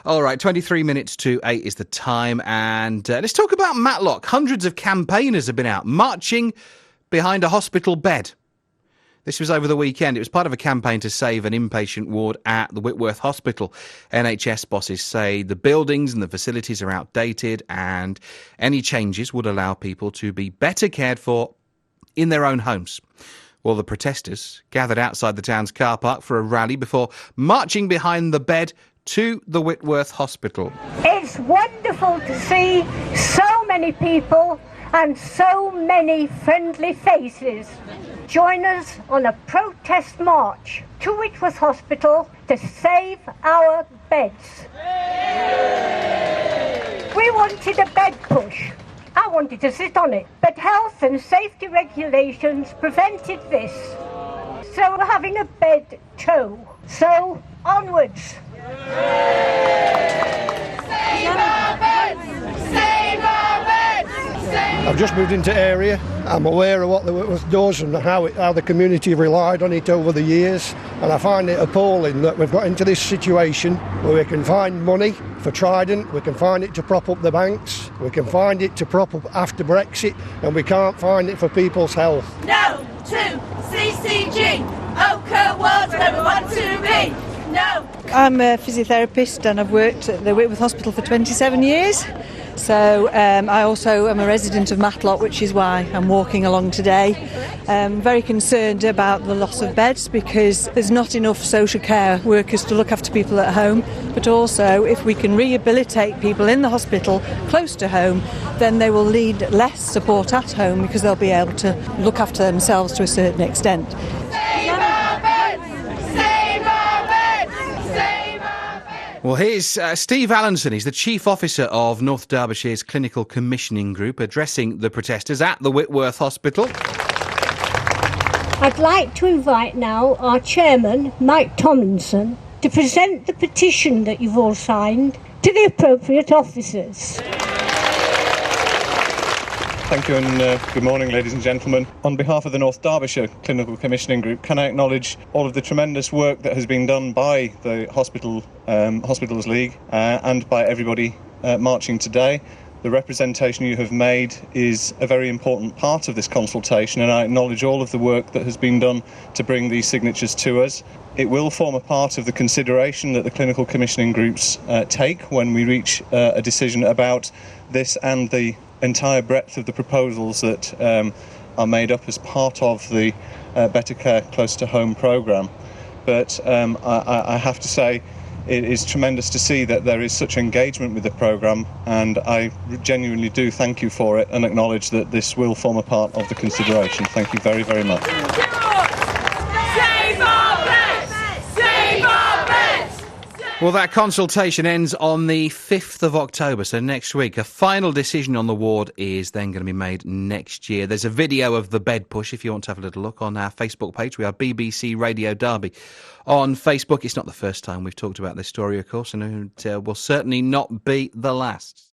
All right, 23 minutes to 8 is the time, and let's talk about Matlock. Hundreds of campaigners have been out marching behind a hospital bed. This was over the weekend. It was part of a campaign to save an inpatient ward at the Whitworth Hospital. NHS bosses say the buildings and the facilities are outdated, and any changes would allow people to be better cared for in their own homes. Well, the protesters gathered outside the town's car park for a rally before marching behind the bed to the Whitworth Hospital. It's wonderful to see so many people and so many friendly faces join us on a protest march to Whitworth Hospital to save our beds. We wanted a bed push. I wanted to sit on it, but health and safety regulations prevented this. So we're having a bed tow. So onwards. Save our beds! Save our beds! I've just moved into area. I'm aware of what the Whitworth does and how the community have relied on it over the years, and I find it appalling that we've got into this situation where we can find money for Trident, we can find it to prop up the banks, we can find it to prop up after Brexit, and we can't find it for people's health. No to CCG! Ochre World where we want to be! No! I'm a physiotherapist and I've worked at the Whitworth Hospital for 27 years. So I also am a resident of Matlock, which is why I'm walking along today. Very concerned about the loss of beds because there's not enough social care workers to look after people at home, but also if we can rehabilitate people in the hospital close to home, then they will need less support at home because they'll be able to look after themselves to a certain extent. Well, here's Steve Allenson. He's the Chief Officer of North Derbyshire's Clinical Commissioning Group, addressing the protesters at the Whitworth Hospital. I'd like to invite now our chairman, Mike Tomlinson, to present the petition that you've all signed to the appropriate officers. Thank you and good morning, ladies and gentlemen. On behalf of the North Derbyshire Clinical Commissioning Group, can I acknowledge all of the tremendous work that has been done by the Hospitals League and by everybody marching today. The representation you have made is a very important part of this consultation, and I acknowledge all of the work that has been done to bring these signatures to us. It will form a part of the consideration that the clinical commissioning groups take when we reach a decision about this and the entire breadth of the proposals that are made up as part of the Better Care Close to Home programme. But I have to say it is tremendous to see that there is such engagement with the programme, and I genuinely do thank you for it and acknowledge that this will form a part of the consideration. Thank you very, very much. Well, that consultation ends on the 5th of October, so next week. A final decision on the ward is then going to be made next year. There's a video of the bed push if you want to have a little look on our Facebook page. We are BBC Radio Derby on Facebook. It's not the first time we've talked about this story, of course, and it will certainly not be the last.